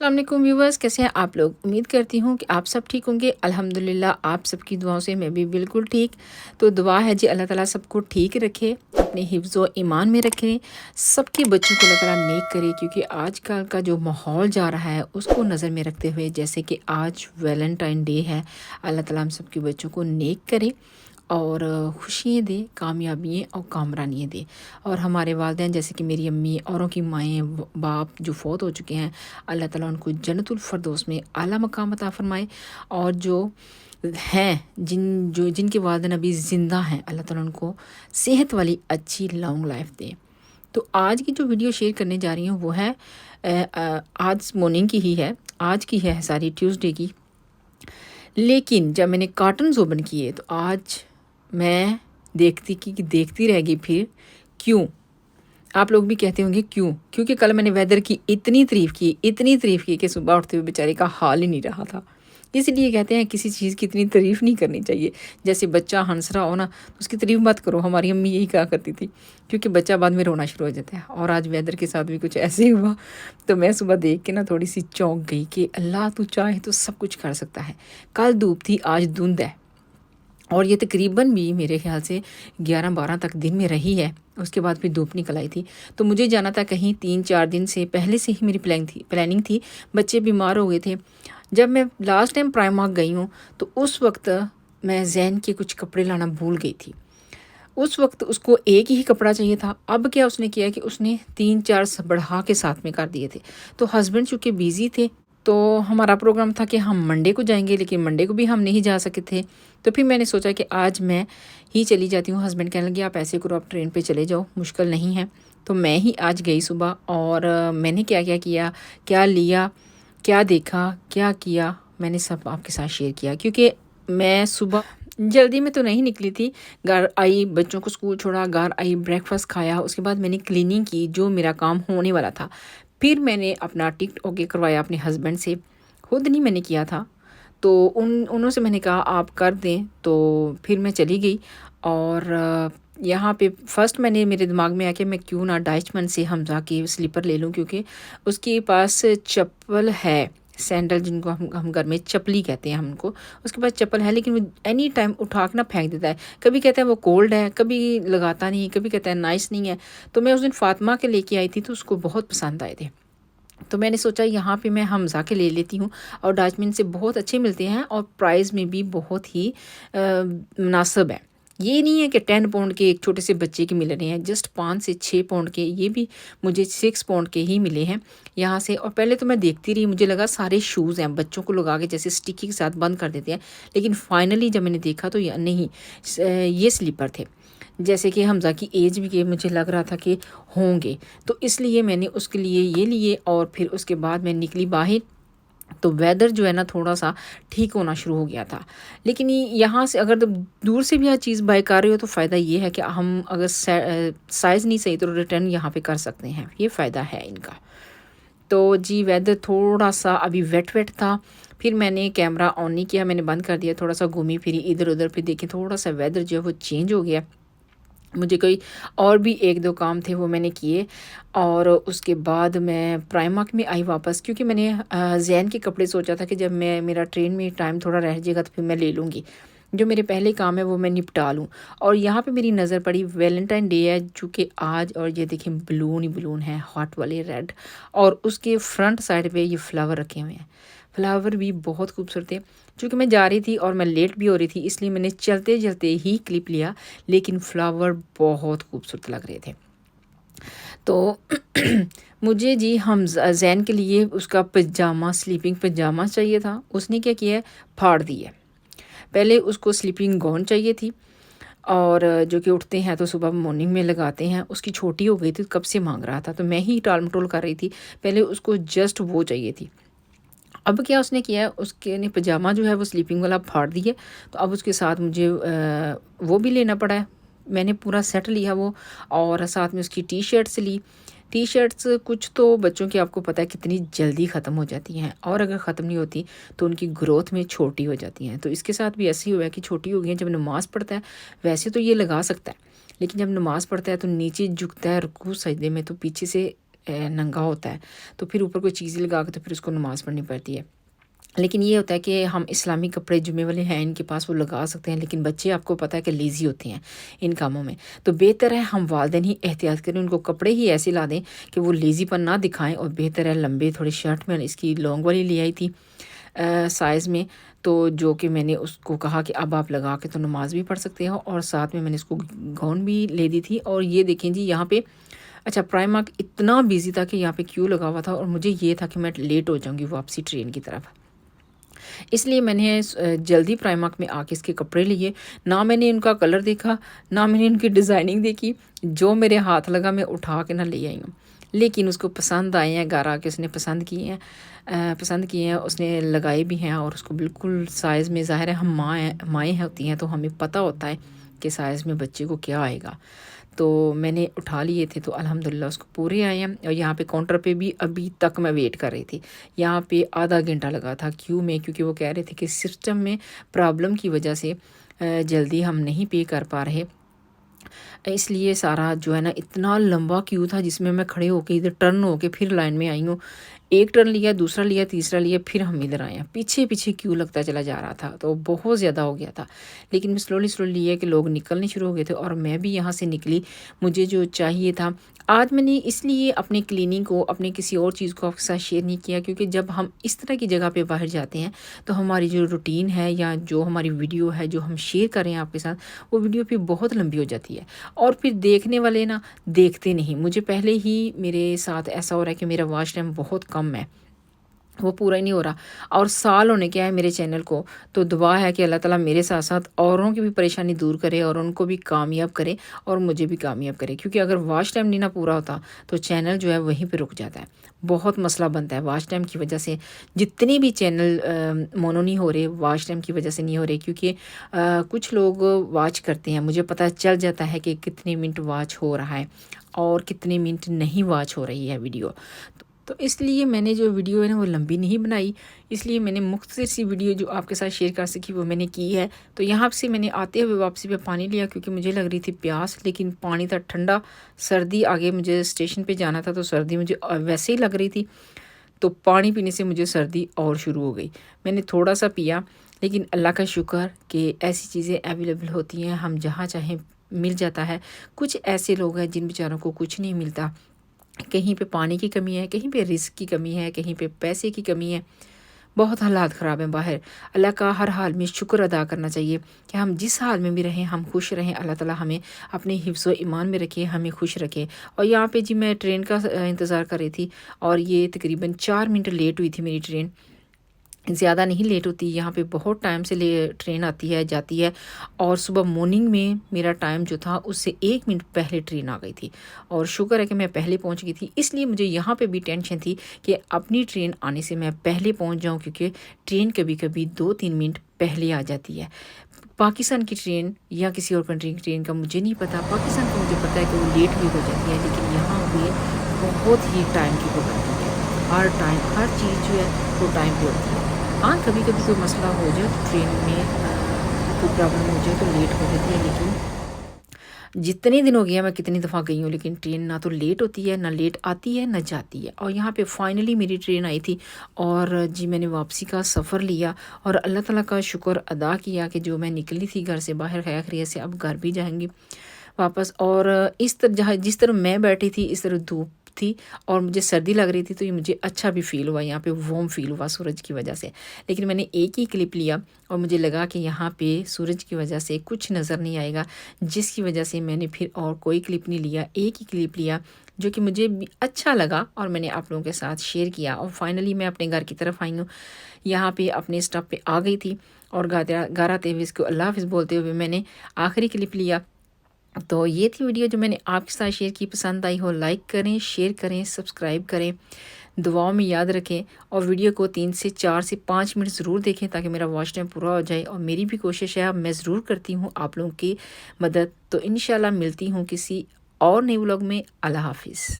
अस्सलाम वालेकुम व्यूवर्स, कैसे हैं आप लोग। उम्मीद करती हूँ कि आप सब ठीक होंगे। अल्हम्दुलिल्लाह आप सबकी दुआओं से मैं भी बिल्कुल ठीक। तो दुआ है जी अल्लाह ताला सबको ठीक रखे, अपने हिफ्ज़ व ईमान में रखे, सबके बच्चों को अल्लाह ताला नेक करे। क्योंकि आजकल का जो माहौल जा रहा है उसको नज़र में रखते हुए, जैसे कि आज वैलेंटाइन डे है, अल्लाह ताला हम सबके बच्चों को नेक करे और खुशियाँ दे, कामयाबियाँ और कामरानियाँ दे। और हमारे वालिदैन जैसे कि मेरी अम्मी, औरों की माएँ, बाप जो फ़ौत हो चुके हैं, अल्लाह ताला उनको जन्नतुल फ़िरदौस में आला मकाम अता फ़रमाए। और जो हैं जिनके वालिदैन अभी ज़िंदा हैं, अल्लाह ताला उनको सेहत वाली अच्छी लॉन्ग लाइफ दे। तो आज की जो वीडियो शेयर करने जा रही हूँ वो है आज मॉर्निंग की ही है, आज की है सारी ट्यूसडे की। लेकिन जब मैंने कार्टन्स ओपन किए तो आज मैं देखती रह गई। फिर क्यों? आप लोग भी कहते होंगे क्यों? क्योंकि कल मैंने वेदर की इतनी तारीफ़ की कि सुबह उठते हुए बेचारे का हाल ही नहीं रहा था। इसलिए कहते हैं किसी चीज़ की इतनी तारीफ़ नहीं करनी चाहिए। जैसे बच्चा हँस रहा हो ना, तो उसकी तारीफ़ मत करो। हमारी अम्मी यही कहा करती थी, क्योंकि बच्चा बाद में रोना शुरू हो जाता है। और आज वेदर के साथ भी कुछ ऐसे ही हुआ। तो मैं सुबह देख के ना थोड़ी-सी चौंक गई कि अल्लाह तू चाहे तो सब कुछ कर सकता है। कल धूप थी, आज धुंध है। और ये तकरीबन भी मेरे ख़्याल से 11-12 तक दिन में रही है। उसके बाद फिर धूप निकल आई थी। तो मुझे जाना था कहीं 3-4 दिन से पहले से ही मेरी प्लानिंग थी। बच्चे बीमार हो गए थे। जब मैं लास्ट टाइम प्राइमार्क गई हूँ तो उस वक़्त मैं ज़ैन के कुछ कपड़े लाना भूल गई थी। उस वक़्त उसको एक ही कपड़ा चाहिए था। अब क्या उसने किया कि उसने 3-4 बढ़ा के साथ में कर दिए थे। तो हस्बैंड चूँकि बिज़ी थे, तो हमारा प्रोग्राम था कि हम मंडे को जाएँगे, लेकिन मंडे को भी हम नहीं जा सके थे। तो फिर मैंने सोचा कि आज मैं ही चली जाती हूँ। हस्बैंड कहने लगे आप ऐसे करो, आप ट्रेन पे चले जाओ, मुश्किल नहीं है। तो मैं ही आज गई सुबह। और मैंने क्या-क्या किया, क्या लिया, क्या देखा, क्या किया, मैंने सब आपके साथ शेयर किया। क्योंकि मैं सुबह जल्दी में तो नहीं निकली थी। घर आई, बच्चों को स्कूल छोड़ा, घर आई, ब्रेकफ़ास्ट खाया, उसके बाद मैंने क्लीनिंग की जो मेरा काम होने वाला था। फिर मैंने अपना टिकट ओके करवाया अपने हस्बैंड से, खुद नहीं मैंने किया था। तो उन्हों से मैंने कहा आप कर दें, तो फिर मैं चली गई। और यहाँ पे फ़र्स्ट मैंने मेरे दिमाग में आया कि मैं क्यों ना डाइचमन से हमज़ा के स्लीपर ले लूँ, क्योंकि उसके पास चप्पल है, सैंडल जिनको हम घर में चप्पली कहते हैं हम उनको। उसके पास चप्पल है, लेकिन वो एनी टाइम उठा के ना फेंक देता है। कभी कहता है वो कोल्ड है, कभी लगाता नहीं, कभी कहता है नाइस नहीं है। तो मैं उस दिन फ़ातिमा के लेके आई थी तो उसको बहुत पसंद आए थे। तो मैंने सोचा यहाँ पे मैं हमज़ा के ले लेती हूँ। और डाचमिन से बहुत अच्छे मिलते हैं और प्राइस में भी बहुत ही मुनासिब है। ये नहीं है कि 10 पाउंड के एक छोटे से बच्चे के मिल रहे हैं, जस्ट 5 से 6 पाउंड के। ये भी मुझे 6 पाउंड के ही मिले हैं यहाँ से। और पहले तो मैं देखती रही, मुझे लगा सारे शूज़ हैं, बच्चों को लगा के जैसे स्टिकी के साथ बंद कर देते हैं। लेकिन फाइनली जब मैंने देखा तो ये नहीं, ये स्लीपर थे। जैसे कि हमज़ा की एज भी के मुझे लग रहा था कि होंगे। तो इसलिए मैंने उसके लिए ये लिए और फिर उसके बाद मैं निकली बाहर। तो वेदर जो है ना थोड़ा-सा ठीक होना शुरू हो गया था। लेकिन ये यहाँ से अगर दूर से भी आप चीज़ बाय कर रहे हो तो फ़ायदा ये है कि हम अगर साइज़ नहीं सही तो रिटर्न यहाँ पे कर सकते हैं। ये फ़ायदा है इनका। तो जी वेदर थोड़ा-सा अभी वेट था। फिर मैंने कैमरा ऑन नहीं किया, मैंने बंद कर दिया। थोड़ा-सा घूमी-फिरी इधर-उधर, फिर देखें थोड़ा-सा वेदर जो है वो चेंज हो गया। मुझे कोई और भी 1-2 काम थे वो मैंने किए। और उसके बाद मैं प्राइमार्क में आई वापस, क्योंकि मैंने ज़ैन के कपड़े सोचा था कि जब मेरा ट्रेन में टाइम थोड़ा रह जाएगा तो फिर मैं ले लूँगी। जो मेरे पहले काम है वो मैं निपटा लूँ। और यहाँ पे मेरी नज़र पड़ी, वैलेंटाइन डे है जो कि आज, और ये देखें बलून ही बलून है, हार्ट वाले रेड। और उसके फ्रंट साइड पे ये फ्लावर रखे हुए हैं। फ्लावर भी बहुत खूबसूरत है। चूँकि मैं जा रही थी और मैं लेट भी हो रही थी, इसलिए मैंने चलते-चलते ही क्लिप लिया। लेकिन फ्लावर बहुत खूबसूरत लग रहे थे। तो मुझे जी हम ज़ैन के लिए उसका पजामा, स्लीपिंग पजामा चाहिए था। उसने क्या किया है, फाड़ दी है। पहले उसको स्लीपिंग गाउन चाहिए थी, और जो कि उठते हैं तो सुबह मॉर्निंग में लगाते हैं। उसकी छोटी हो गई थी, कब से माँग रहा था, तो मैं ही टाल-मटोल कर रही थी। पहले उसको जस्ट वो चाहिए थी। अब क्या उसने किया है, उसके ने पजामा जो है वो स्लीपिंग वाला फाड़ दी है। तो अब उसके साथ मुझे वो भी लेना पड़ा है। मैंने पूरा सेट लिया वो, और साथ में उसकी टी-शर्ट्स ली। टी-शर्ट्स कुछ तो बच्चों की आपको पता है कितनी जल्दी ख़त्म हो जाती हैं, और अगर ख़त्म नहीं होती तो उनकी ग्रोथ में छोटी हो जाती हैं। तो इसके साथ भी ऐसे ही हुआ है कि छोटी हो गई हैं। जब नमाज़ पढ़ता है, वैसे तो ये लगा सकता है, लेकिन जब नमाज़ पढ़ता है तो नीचे झुकता है रुकू सजदे में, तो पीछे से नंगा होता है, तो फिर ऊपर कोई चीज़ लगा के तो फिर उसको नमाज़ पढ़नी पड़ती है। लेकिन ये होता है कि हम इस्लामी कपड़े जुम्मे वाले हैं इनके पास, वो लगा सकते हैं, लेकिन बच्चे आपको पता है कि लेज़ी होते हैं इन कामों में। तो बेहतर है हम वालिदैन ही एहतियात करें, उनको कपड़े ही ऐसे ला दें कि वो लेज़ीपन ना दिखाएं, और बेहतर है लंबे थोड़ी शर्ट में इसकी लॉन्ग वाली ले आई थी साइज़ में, तो जो कि मैंने उसको कहा कि अब आप लगा के तो नमाज़ भी पढ़ सकते हो, और साथ में मैंने इसको गाउन भी ले दी थी। और ये देखें जी यहाँ पे अच्छा प्राइमार्क इतना बिज़ी था कि यहाँ पे क्यू लगा हुआ था, और मुझे ये था कि मैं लेट हो जाऊँगी वापसी ट्रेन की तरफ। इसलिए मैंने जल्दी प्राइमार्क में आके इसके कपड़े लिए। ना मैंने उनका कलर देखा, ना मैंने उनकी डिज़ाइनिंग देखी, जो मेरे हाथ लगा मैं उठा के ना ले आई हूँ। लेकिन उसको पसंद आए हैं, घर आके उसने पसंद किए हैं, उसने लगाए भी हैं, और उसको बिल्कुल साइज़ में, ज़ाहिर है हम माएँ होती हैं तो हमें पता होता है कि साइज़ में बच्चे को क्या आएगा। तो मैंने उठा लिए थे, तो अल्हम्दुलिल्लाह उसको पूरे आए हैं। और यहाँ पे काउंटर पे भी अभी तक मैं वेट कर रही थी। यहाँ पे आधा घंटा लगा था क्यू में, क्योंकि वो कह रहे थे कि सिस्टम में प्रॉब्लम की वजह से जल्दी हम नहीं पे कर पा रहे, इसलिए सारा जो है ना इतना लंबा क्यू था, जिसमें मैं खड़े होके इधर टर्न होके फिर लाइन में आई हूँ। एक टर्न लिया, दूसरा लिया, तीसरा लिया, फिर हम इधर आए हैं। पीछे क्यू लगता चला जा रहा था, तो बहुत ज़्यादा हो गया था। लेकिन मैं स्लोली लिए कि लोग निकलने शुरू हो गए थे, और मैं भी यहाँ से निकली। मुझे जो चाहिए था, आज मैंने इसलिए अपनी क्लीनिंग को, अपने किसी और चीज़ को आपके साथ शेयर नहीं किया, क्योंकि जब हम इस तरह की जगह पे बाहर जाते हैं तो हमारी जो रूटीन है या जो हमारी वीडियो है जो हम शेयर कर रहे हैं आपके साथ, वो वीडियो फिर बहुत लंबी हो जाती है, और फिर देखने वाले ना देखते नहीं। मुझे पहले ही मेरे साथ ऐसा हो रहा है कि मेरा वॉच टाइम बहुत कम है, वो पूरा ही नहीं हो रहा, और साल होने क्या है मेरे चैनल को। तो दुआ है कि अल्लाह ताला मेरे साथ साथ औरों की भी परेशानी दूर करे, और उनको भी कामयाब करे, और मुझे भी कामयाब करे, क्योंकि अगर वॉच टाइम नहीं ना पूरा होता तो चैनल जो है वहीं पे रुक जाता है। बहुत मसला बनता है वॉच टाइम की वजह से। जितने भी चैनल मोनो नहीं हो रहे, वॉच टाइम की वजह से नहीं हो रहे, क्योंकि कुछ लोग वॉच करते हैं, मुझे पता चल जाता है कि कितने मिनट वॉच हो रहा है और कितने मिनट नहीं वॉच हो रही है वीडियो। तो इसलिए मैंने जो वीडियो है ना वो लंबी नहीं बनाई, इसलिए मैंने मुख्तसर सी वीडियो जो आपके साथ शेयर कर सकी वो मैंने की है। तो यहाँ से मैंने आते हुए वापसी पे पानी लिया, क्योंकि मुझे लग रही थी प्यास, लेकिन पानी था ठंडा। सर्दी, आगे मुझे स्टेशन पे जाना था, तो सर्दी मुझे वैसे ही लग रही थी, तो पानी पीने से मुझे सर्दी और शुरू हो गई। मैंने थोड़ा सा पिया, लेकिन अल्लाह का शुक्र कि ऐसी चीज़ें अवेलेबल होती हैं, हम जहाँ चाहें मिल जाता है। कुछ ऐसे लोग हैं जिन बेचारों को कुछ नहीं मिलता, कहीं पे पानी की कमी है, कहीं पे रिस्क की कमी है, कहीं पे पैसे की कमी है, बहुत हालात ख़राब हैं बाहर। अल्लाह का हर हाल में शुक्र अदा करना चाहिए कि हम जिस हाल में भी रहें हम खुश रहें। अल्लाह ताला हमें अपने हिफ्ज़ व ईमान में रखे, हमें खुश रखे। और यहाँ पे जी मैं ट्रेन का इंतज़ार कर रही थी, और ये तकरीबन 4 मिनट लेट हुई थी मेरी ट्रेन। ज़्यादा नहीं लेट होती, यहाँ पे बहुत टाइम से ट्रेन आती है जाती है, और सुबह मॉर्निंग में मेरा टाइम जो था उससे 1 मिनट पहले ट्रेन आ गई थी, और शुक्र है कि मैं पहले पहुँच गई थी। इसलिए मुझे यहाँ पे भी टेंशन थी कि अपनी ट्रेन आने से मैं पहले पहुँच जाऊँ, क्योंकि ट्रेन कभी कभी 2-3 मिनट पहले आ जाती है। पाकिस्तान की ट्रेन या किसी और कंट्री की ट्रेन का मुझे नहीं पता, पाकिस्तान का मुझे पता है कि वो लेट भी हो जाती है, लेकिन यहाँ पे बहुत ही टाइम की पाबंदी है। हर टाइम हर चीज़ जो है वो टाइम पे होती है। हाँ, कभी कभी कोई मसला हो जाए तो ट्रेन में कोई प्रॉब्लम हो जाए तो लेट हो जाती है, लेकिन जितने दिन हो गया मैं कितनी दफ़ा गई हूँ, लेकिन ट्रेन ना तो लेट होती है, ना लेट आती है, ना जाती है। और यहाँ पे फाइनली मेरी ट्रेन आई थी, और जी मैंने वापसी का सफ़र लिया, और अल्लाह ताला का शुक्र अदा किया कि जो मैं निकली थी घर से बाहर खैर खैरियत से, अब घर भी जाएंगी वापस। और इस तरह जहाँ जिस तरह मैं बैठी थी इस तरह धूप थी, और मुझे सर्दी लग रही थी, तो ये मुझे अच्छा भी फ़ील हुआ, यहाँ पे वार्म फ़ील हुआ सूरज की वजह से। लेकिन मैंने एक ही क्लिप लिया, और मुझे लगा कि यहाँ पे सूरज की वजह से कुछ नज़र नहीं आएगा, जिसकी वजह से मैंने फिर और कोई क्लिप नहीं लिया, एक ही क्लिप लिया जो कि मुझे भी अच्छा लगा, और मैंने आप लोगों के साथ शेयर किया। और फाइनली मैं अपने घर की तरफ आई हूँ, यहाँ पे अपने स्टॉप पे आ गई थी, और घर आते हुए इसको अल्लाह हाफ़िज़ बोलते हुए मैंने आखिरी क्लिप लिया। तो ये थी वीडियो जो मैंने आपके साथ शेयर की। पसंद आई हो लाइक करें, शेयर करें, सब्सक्राइब करें, दुआओं में याद रखें, और वीडियो को 3 से 4 से 5 मिनट ज़रूर देखें, ताकि मेरा वॉच टाइम पूरा हो जाए। और मेरी भी कोशिश है, अब मैं ज़रूर करती हूँ आप लोगों की मदद। तो इंशाल्लाह मिलती हूँ किसी और नए व्लॉग में। अल्लाह हाफ़िज़।